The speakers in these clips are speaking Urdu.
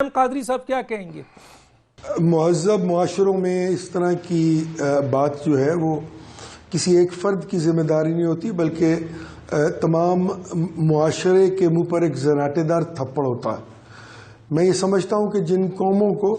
قادری صاحب کیا کہیں گے؟ مہذب معاشروں میں اس طرح کی بات جو ہے وہ کسی ایک فرد کی ذمہ داری نہیں ہوتی، بلکہ تمام معاشرے کے منہ پر ایک زناٹے دار تھپڑ ہوتا ہے۔ میں یہ سمجھتا ہوں کہ جن قوموں کو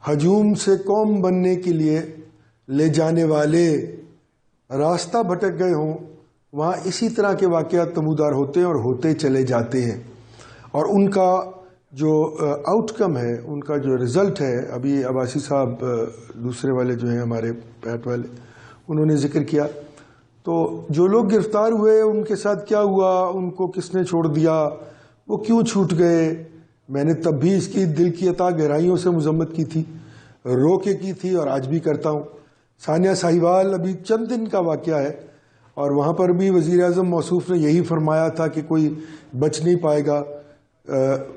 ہجوم سے قوم بننے کے لیے لے جانے والے راستہ بھٹک گئے ہوں، وہاں اسی طرح کے واقعات نمودار ہوتے ہیں اور ہوتے چلے جاتے ہیں، اور ان کا جو آؤٹ کم ہے، ان کا جو رزلٹ ہے، ابھی عباسی صاحب دوسرے والے جو ہیں ہمارے پیٹ والے، انہوں نے ذکر کیا، تو جو لوگ گرفتار ہوئے ان کے ساتھ کیا ہوا، ان کو کس نے چھوڑ دیا، وہ کیوں چھوٹ گئے۔ میں نے تب بھی اس کی دل کی عطا گہرائیوں سے مذمت کی تھی، رو کے کی تھی، اور آج بھی کرتا ہوں۔ ثانیہ ساہیوال ابھی چند دن کا واقعہ ہے، اور وہاں پر بھی وزیر اعظم موصوف نے یہی فرمایا تھا کہ کوئی بچ نہیں پائے گا۔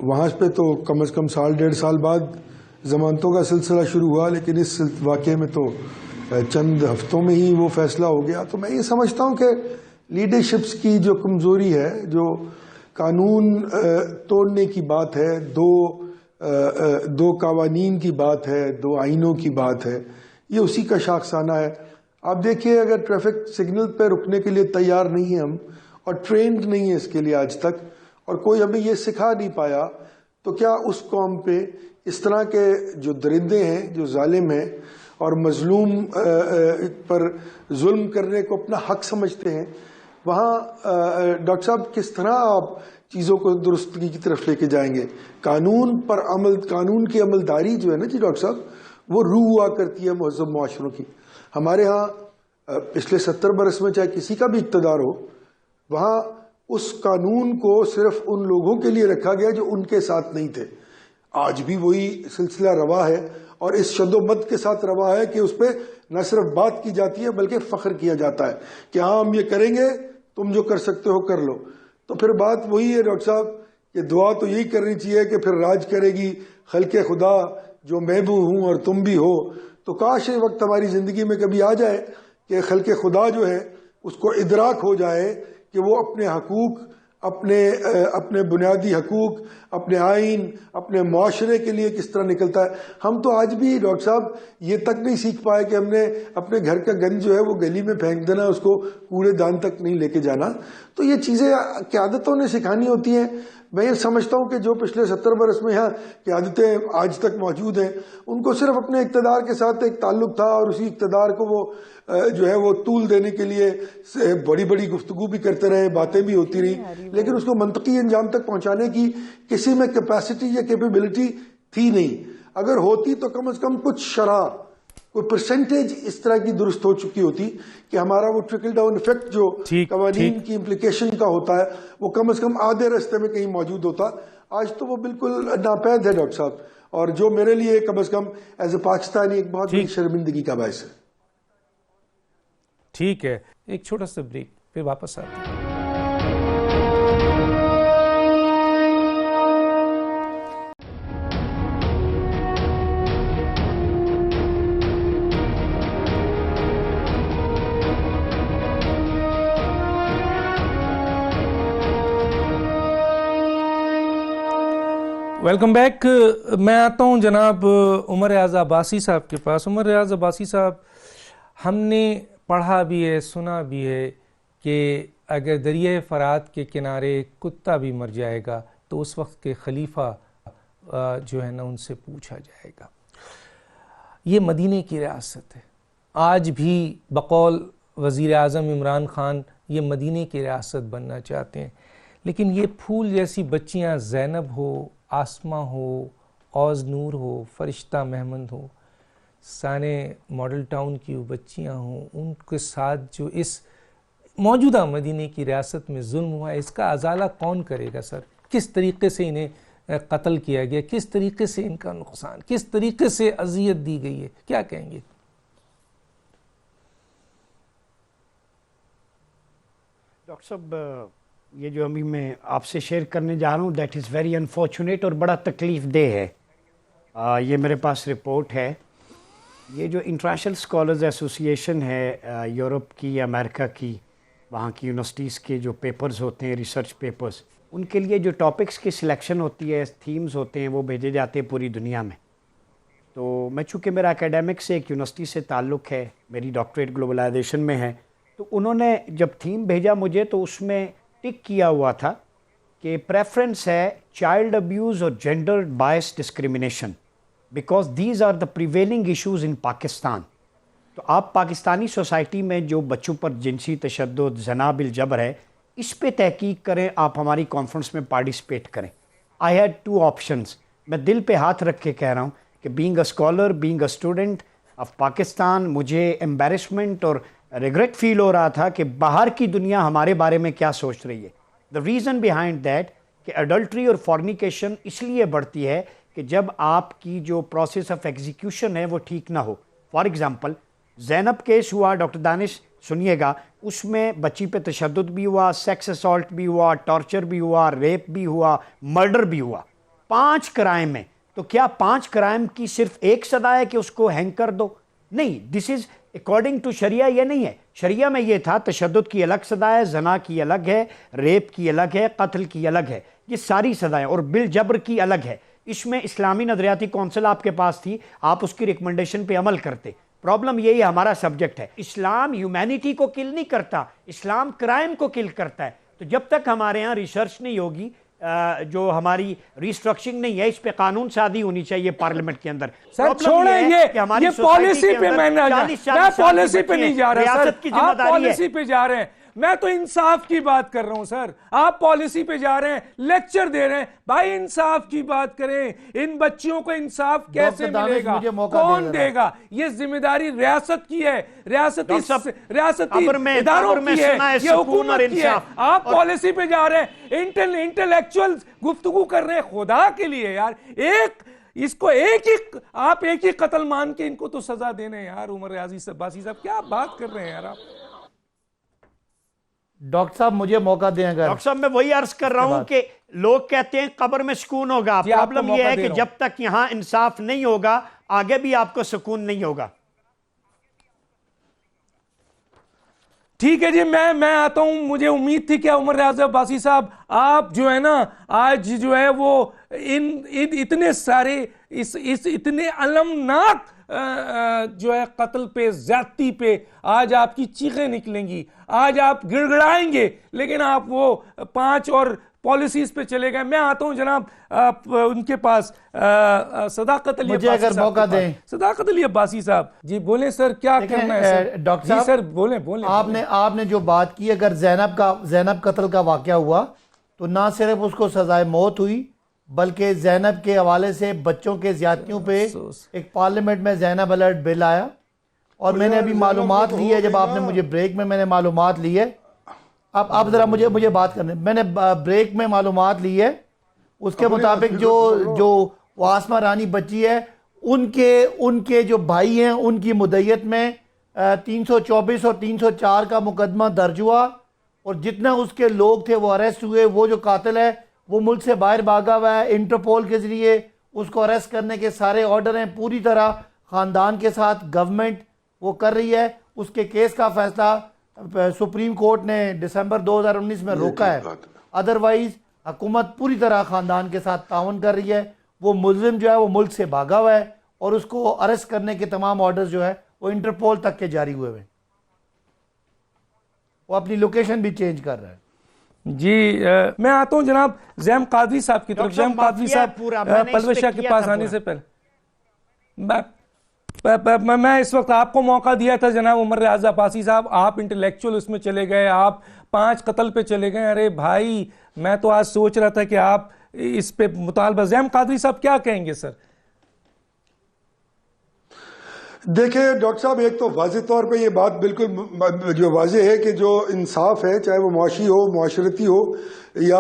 وہاں پہ تو کم از کم سال ڈیڑھ سال بعد ضمانتوں کا سلسلہ شروع ہوا، لیکن اس واقعے میں تو چند ہفتوں میں ہی وہ فیصلہ ہو گیا۔ تو میں یہ سمجھتا ہوں کہ لیڈرشپس کی جو کمزوری ہے، جو قانون توڑنے کی بات ہے، دو قوانین کی بات ہے، دو آئینوں کی بات ہے، یہ اسی کا شاخسانہ ہے۔ آپ دیکھیے، اگر ٹریفک سگنل پہ رکنے کے لیے تیار نہیں ہیں ہم، اور ٹرینڈ نہیں ہے اس کے لیے آج تک، اور کوئی ہمیں یہ سکھا نہیں پایا، تو کیا اس قوم پہ اس طرح کے جو درندے ہیں، جو ظالم ہیں اور مظلوم پر ظلم کرنے کو اپنا حق سمجھتے ہیں، وہاں ڈاکٹر صاحب کس طرح آپ چیزوں کو درستگی کی طرف لے کے جائیں گے؟ قانون پر عمل، قانون کی عملداری جو ہے نا جی ڈاکٹر صاحب، وہ روح ہوا کرتی ہے مہذب معاشروں کی۔ ہمارے ہاں پچھلے 70 برس میں چاہے کسی کا بھی اقتدار ہو، وہاں اس قانون کو صرف ان لوگوں کے لیے رکھا گیا جو ان کے ساتھ نہیں تھے۔ آج بھی وہی سلسلہ روا ہے، اور اس شد و مد کے ساتھ روا ہے کہ اس پہ نہ صرف بات کی جاتی ہے بلکہ فخر کیا جاتا ہے کہ ہاں ہم یہ کریں گے، تم جو کر سکتے ہو کر لو۔ تو پھر بات وہی ہے ڈاکٹر صاحب کہ دعا تو یہی کرنی چاہیے کہ پھر راج کرے گی خلق خدا، جو میں بھی ہوں اور تم بھی ہو۔ تو کاش یہ وقت ہماری زندگی میں کبھی آ جائے کہ خلق خدا جو ہے اس کو ادراک ہو جائے کہ وہ اپنے حقوق، اپنے بنیادی حقوق، اپنے آئین، اپنے معاشرے کے لیے کس طرح نکلتا ہے۔ ہم تو آج بھی ڈاکٹر صاحب یہ تک نہیں سیکھ پائے کہ ہم نے اپنے گھر کا گند جو ہے وہ گلی میں پھینک دینا، اس کو کوڑے دان تک نہیں لے کے جانا۔ تو یہ چیزیں قیادتوں نے سکھانی ہوتی ہیں۔ میں یہ سمجھتا ہوں کہ جو پچھلے 70 برس میں یہاں قیادتیں آج تک موجود ہیں، ان کو صرف اپنے اقتدار کے ساتھ ایک تعلق تھا، اور اسی اقتدار کو وہ جو ہے وہ طول دینے کے لیے بڑی بڑی گفتگو بھی کرتے رہے، باتیں بھی ہوتی رہی، لیکن اس کو منطقی انجام تک پہنچانے کی کسی میں کیپیسٹی یا کیپیبلٹی تھی نہیں۔ اگر ہوتی تو کم از کم کچھ شرح، کوئی پرسنٹیج اس طرح کی درست ہو چکی ہوتی کہ ہمارا وہ ٹرکل ڈاؤن ایفیکٹ جو قوانین کی امپلیکیشن کا ہوتا ہے وہ کم از کم آدھے راستے میں کہیں موجود ہوتا۔ آج تو وہ بالکل ناپید ہے ڈاکٹر صاحب، اور جو میرے لیے کم از کم ایز اے پاکستانی ایک بہت بڑی شرمندگی کا باعث ہے۔ ٹھیک ہے، ایک چھوٹا سا بریک، پھر واپس آتے ہیں۔ Welcome back. میں آتا ہوں جناب عمر ریاض عباسی صاحب کے پاس۔ عمر ریاض عباسی صاحب، ہم نے پڑھا بھی ہے، سنا بھی ہے کہ اگر دریائے فرات کے کنارے کتا بھی مر جائے گا تو اس وقت کے خلیفہ جو ہے نا ان سے پوچھا جائے گا۔ یہ مدینے کی ریاست ہے، آج بھی بقول وزیر اعظم عمران خان یہ مدینے کی ریاست بننا چاہتے ہیں، لیکن یہ پھول جیسی بچیاں زینب ہو، آسمہ ہو، اوز نور ہو، فرشتہ محمد ہو، سانے ماڈل ٹاؤن کی وہ بچیاں ہوں، ان کے ساتھ جو اس موجودہ مدینے کی ریاست میں ظلم ہوا ہے، اس کا ازالہ کون کرے گا سر؟ کس طریقے سے انہیں قتل کیا گیا، کس طریقے سے ان کا نقصان، کس طریقے سے اذیت دی گئی ہے، کیا کہیں گے؟ ڈاکٹر صاحب، یہ جو ابھی میں آپ سے شیئر کرنے جا رہا ہوں دیٹ از ویری انفارچونیٹ اور بڑا تکلیف دہ ہے۔ یہ میرے پاس رپورٹ ہے، یہ جو انٹرنیشنل اسکالرز ایسوسی ایشن ہے یورپ کی، امریکہ کی، وہاں کی یونیورسٹیز کے جو پیپرز ہوتے ہیں، ریسرچ پیپرز، ان کے لیے جو ٹاپکس کی سلیکشن ہوتی ہے, تھیمز ہوتے ہیں, وہ بھیجے جاتے ہیں پوری دنیا میں. تو میں چونکہ میرا اکیڈمک سے ایک یونیورسٹی سے تعلق ہے, میری ڈاکٹریٹ گلوبلائزیشن میں ہے, تو انہوں نے جب تھیم بھیجا مجھے تو اس میں ٹک کیا ہوا تھا کہ پریفرنس ہے چائلڈ ابیوز اور gender bias discrimination, because these are the prevailing issues in Pakistan. تو آپ پاکستانی سوسائٹی میں جو بچوں پر جنسی تشدد, زنا بالجبر ہے, اس پہ تحقیق کریں, آپ ہماری کانفرنس میں پارٹیسپیٹ کریں. I had 2 options. میں دل پہ ہاتھ رکھ کے کہہ رہا ہوں کہ being a scholar, being a student of Pakistan, مجھے ایمبیرسمنٹ اور ریگریٹ فیل ہو رہا تھا کہ باہر کی دنیا ہمارے بارے میں کیا سوچ رہی ہے. دا ریزن بیہائنڈ دیٹ کہ اڈلٹری اور فورنیکیشن اس لیے بڑھتی ہے کہ جب آپ کی جو پروسیس آف ایگزیکیوشن ہے وہ ٹھیک نہ ہو. فار ایگزامپل زینب کیس ہوا, ڈاکٹر دانش سنیے گا, اس میں بچی پہ تشدد بھی ہوا, سیکس اسالٹ بھی ہوا, ٹارچر بھی ہوا, ریپ بھی ہوا, مرڈر بھی ہوا. 5 کرائم ہیں. تو کیا 5 کرائم کی صرف ایک سزا ہے کہ اس کو ہینگ کر دو؟ نہیں. دس از اکارڈنگ ٹو شریعہ یہ نہیں ہے. شریعہ میں یہ تھا تشدد کی الگ سزا ہے, زنا کی الگ ہے, ریپ کی الگ ہے, قتل کی الگ ہے, یہ ساری سزائیں, اور بالجبر کی الگ ہے. اس میں اسلامی نظریاتی کونسل آپ کے پاس تھی, آپ اس کی ریکمنڈیشن پہ عمل کرتے. پرابلم یہی ہمارا سبجیکٹ ہے. اسلام ہیومینٹی کو کل نہیں کرتا, اسلام کرائم کو کل کرتا ہے. تو جب تک ہمارے ہاں ریسرچ نہیں ہوگی, جو ہماری ریسٹرکچرنگ نہیں ہے, اس پہ قانون سازی ہونی چاہیے پارلیمنٹ کے اندر. سر چھوڑیں یہ پالیسی پہ میں پالیسی پہ نہیں جا رہا سر, آپ پالیسی پہ جا رہے ہیں. میں تو انصاف کی بات کر رہا ہوں سر, آپ پالیسی پہ جا رہے ہیں, لیکچر دے رہے ہیں. بھائی انصاف کی بات کریں, ان بچیوں کو انصاف کیسے ملے گا, کون دے گا؟ یہ ذمہ داری ریاست کی ہے, ریاستی اداروں کی ہے, یہ حکومت کی ہے. آپ پالیسی پہ جا رہے ہیں, انٹلیکچوئل گفتگو کر رہے ہیں. خدا کے لیے یار, اس کو آپ ایک ہی قتل مان کے ان کو تو سزا دینے یار. عمر ریاض عباسی صاحب کیا بات کر رہے ہیں یار آپ. ڈاکٹر صاحب مجھے موقع دیں. اگر ڈاکٹر صاحب میں وہی عرض کر رہا ہوں کہ لوگ کہتے ہیں قبر میں سکون ہوگا. پرابلم یہ ہے کہ جب تک یہاں انصاف نہیں ہوگا, آگے بھی آپ کو سکون نہیں ہوگا. ٹھیک ہے جی, میں آتا ہوں. مجھے امید تھی کہ عمر ریاض عباسی صاحب آپ جو ہے نا آج جو ہے وہ اتنے سارے اتنے المناک جو ہے قتل پہ, زیادتی پہ آج آپ کی چیخیں نکلیں گی, آج آپ گڑ گڑائیں گے, لیکن آپ وہ 5 اور پالیسیز پہ چلے گئے. میں آتا ہوں جناب ان کے پاس, صداقت علی عباسی صاحب. اگر موقع دیں صداقت علی عباسی صاحب جی بولیں سر, کیا کرنا ہے سر؟ ڈاکٹر صاحب سر بولیں. آپ نے جو بات کی, اگر زینب قتل کا واقعہ ہوا تو نہ صرف اس کو سزائے موت ہوئی, بلکہ زینب کے حوالے سے بچوں کے زیادتیوں پہ ایک پارلیمنٹ میں زینب الرٹ بل آیا. اور میں نے ابھی معلومات لی ہے, جب آپ نے مجھے بریک میں نے معلومات لی ہے, آپ ذرا مجھے بات کرنے, میں نے بریک میں معلومات لی ہے, اس کے مطابق جو آسمہ رانی بچی ہے, ان کے جو بھائی ہیں, ان کی مدعیت میں 324 اور 304 کا مقدمہ درج ہوا, اور جتنا اس کے لوگ تھے وہ اریسٹ ہوئے. وہ جو قاتل ہے وہ ملک سے باہر بھاگا ہوا ہے, انٹرپول کے ذریعے اس کو اریسٹ کرنے کے سارے آرڈر ہیں. پوری طرح خاندان کے ساتھ گورنمنٹ وہ کر رہی ہے. اس کے کیس کا فیصلہ سپریم کورٹ نے دسمبر 2019 میں روکا ہے. ادروائز حکومت پوری طرح خاندان کے ساتھ تعاون کر رہی ہے. وہ ملزم جو ہے وہ ملک سے بھاگا ہوا ہے, اور اس کو اریسٹ کرنے کے تمام آرڈرز جو ہے وہ انٹرپول تک کے جاری ہوئے ہوئے. وہ اپنی لوکیشن بھی چینج کر رہا ہے. جی میں آتا ہوں جناب زیم قادری صاحب کی طرف. زیم قادری صاحب پلوشہ کے پاس آنے سے پہلے میں اس وقت آپ کو موقع دیا تھا جناب عمر ریاض عباسی صاحب, آپ انٹلیکچوئل اس میں چلے گئے, آپ 5 قتل پہ چلے گئے. ارے بھائی میں تو آج سوچ رہا تھا کہ آپ اس پہ مطالبہ. زیم قادری صاحب کیا کہیں گے سر؟ دیکھیں ڈاکٹر صاحب, ایک تو واضح طور پہ یہ بات بالکل جو واضح ہے کہ جو انصاف ہے, چاہے وہ معاشی ہو, معاشرتی ہو, یا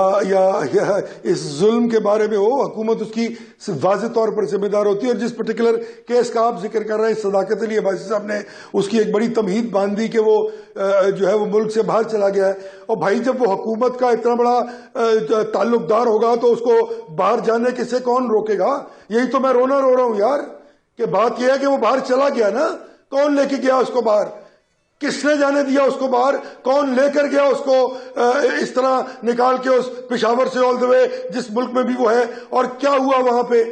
اس ظلم کے بارے میں ہو, حکومت اس کی واضح طور پر ذمہ دار ہوتی ہے. اور جس پرٹیکولر کیس کا آپ ذکر کر رہے ہیں, صداقت علی عباسی صاحب نے اس کی ایک بڑی تمہید باندھ دی کہ وہ جو ہے وہ ملک سے باہر چلا گیا ہے. اور بھائی جب وہ حکومت کا اتنا بڑا تعلق دار ہوگا تو اس کو باہر جانے کے سے کون روکے گا؟ یہی تو میں رو رہا ہوں یار, کہ بات یہ ہے کہ وہ باہر چلا گیا نا, کون لے کے گیا اس کو باہر؟ کس نے جانے دیا اس کو باہر؟ کون لے کر گیا اس کو اس طرح نکال کے اس پشاور سے آل دا وے جس ملک میں بھی وہ ہے؟ اور کیا ہوا وہاں پہ؟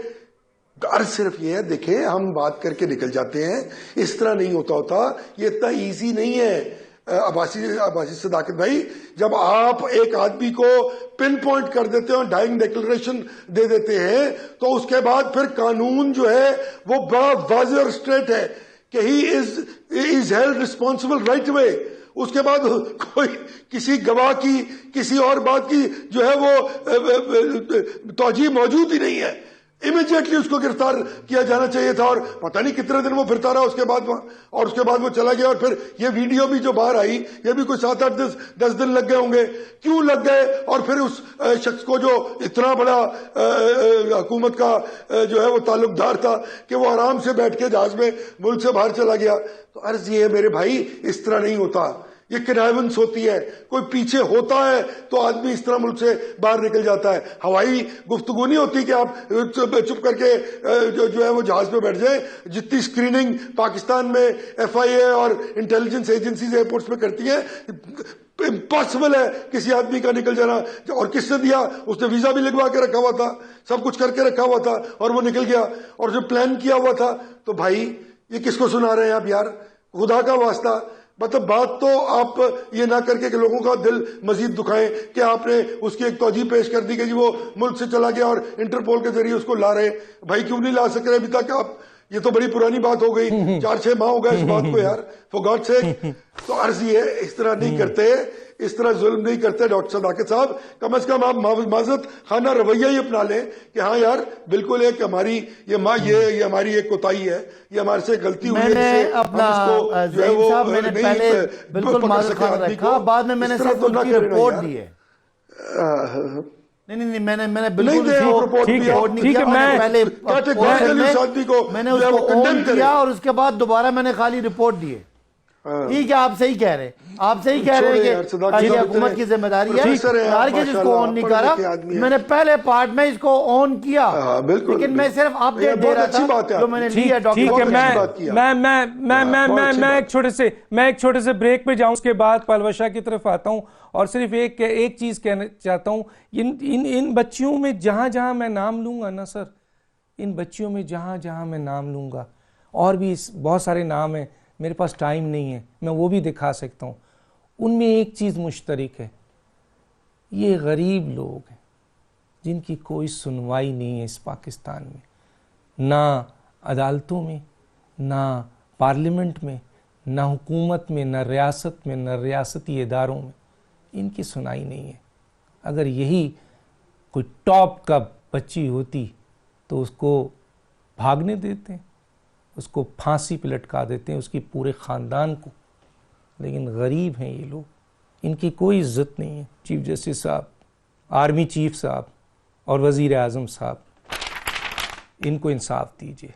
عرض صرف یہ ہے، دیکھیں ہم بات کر کے نکل جاتے ہیں، اس طرح نہیں ہوتا، یہ اتنا ایزی نہیں ہے۔ عباسی صداقت بھائی، جب آپ ایک آدمی کو پن پوائنٹ کر دیتے ہیں، ڈائنگ ڈیکلریشن دے دیتے ہیں، تو اس کے بعد پھر قانون جو ہے وہ بڑا واضح اور اسٹریٹ ہے کہ he is held responsible right way. اس کے بعد کوئی کسی گواہ کی کسی اور بات کی جو ہے وہ توجیہ موجود ہی نہیں ہے، امیڈیٹلی اس کو گرفتار کیا جانا چاہیے تھا۔ اور پتہ نہیں کتنے دن وہ پھرتا رہا اس کے بعد اور اس کے بعد وہ چلا گیا۔ اور پھر یہ ویڈیو بھی جو باہر آئی، یہ بھی کوئی 7-8-10 دن لگ گئے ہوں گے۔ کیوں لگ گئے؟ اور پھر اس شخص کو جو اتنا بڑا حکومت کا جو ہے وہ تعلق دار تھا کہ وہ آرام سے بیٹھ کے جہاز میں ملک سے باہر چلا گیا۔ تو عرض یہ ہے میرے بھائی، اس طرح نہیں ہوتا، یہ کنائونس ہوتی ہے۔ کوئی پیچھے ہوتا ہے تو آدمی اس طرح ملک سے باہر نکل جاتا ہے۔ ہوائی گفتگو نہیں ہوتی کہ آپ چپ کر کے جو ہے وہ جہاز پہ بیٹھ جائیں۔ جتنی اسکریننگ پاکستان میں FIA اور انٹیلیجنس ایجنسیز ایئرپورٹس پہ کرتی ہیں، امپاسبل ہے کسی آدمی کا نکل جانا۔ اور کس نے دیا؟ اس نے ویزا بھی لگوا کے رکھا ہوا تھا، سب کچھ کر کے رکھا ہوا تھا، اور وہ نکل گیا۔ اور جو پلان کیا ہوا تھا، تو بھائی یہ کس کو سنا رہے ہیں آپ یار؟ خدا کا واسطہ، مطلب بات تو آپ یہ نہ کر کے کہ لوگوں کا دل مزید دکھائیں کہ آپ نے اس کی ایک توجیہ پیش کر دی کہ جی وہ ملک سے چلا گیا اور انٹرپول کے ذریعے اس کو لا رہے۔ بھائی کیوں نہیں لا سک رہے ابھی تک آپ؟ یہ تو بڑی پرانی بات ہو گئی، 4-6 ماہ ہو گئے اس بات کو یار، فار گاڈ سیک۔ تو عرض یہ ہے، اس طرح نہیں کرتے، اس طرح ظلم نہیں کرتے ڈاکٹر صداقت صاحب۔ کم از کم آپ معذرت خانہ رویہ ہی اپنا لیں کہ ہاں یار بالکل ایک ہماری یہ ہماری ایک کوتاہی ہے، یہ ہمارے سے غلطی ہوئی ہے۔ میں نے اپنا زعیم صاحب میں نے پہلے بالکل معذرت خانہ رکھا، بعد میں نے صرف ان کی رپورٹ دی ہے۔ نہیں میں نے بالکل رپورٹ نہیں کیا، میں نے اس کو اون کیا اور اس کے بعد دوبارہ میں نے خالی رپورٹ دی ہے۔ ٹھیک ہے، آپ صحیح کہہ رہے ہیں، آپ صحیح کہہ رہے ہیں کہ یہ حکومت کی ذمہ داری ہے یار کہ جس کو اون نہیں کرا۔ میں نے پہلے پارٹ میں اس کو اون کیا، لیکن میں صرف اپ ڈیٹ دے رہا تھا جو میں نے لیا ڈاکٹر۔ میں ایک چھوٹے سے بریک پہ جاؤں، اس کے بعد پلوش شاہ کی طرف آتا ہوں، اور صرف ایک چیز کہنا چاہتا ہوں، ان بچیوں میں جہاں میں نام لوں گا نا سر، ان بچیوں میں جہاں میں نام لوں گا، اور بھی بہت سارے نام ہیں، میرے پاس ٹائم نہیں ہے، میں وہ بھی دکھا سکتا ہوں۔ ان میں ایک چیز مشترک ہے، یہ غریب لوگ ہیں جن کی کوئی سنوائی نہیں ہے اس پاکستان میں، نہ عدالتوں میں، نہ پارلیمنٹ میں، نہ حکومت میں، نہ ریاست میں، نہ ریاستی اداروں میں، ان کی سنائی نہیں ہے۔ اگر یہی کوئی ٹاپ کا بچی ہوتی تو اس کو بھاگنے دیتے ہیں، اس کو پھانسی پہ لٹکا دیتے ہیں، اس کی پورے خاندان کو۔ لیکن غریب ہیں یہ لوگ، ان کی کوئی عزت نہیں ہے۔ چیف جسٹس صاحب، آرمی چیف صاحب اور وزیر اعظم صاحب، ان کو انصاف دیجیے۔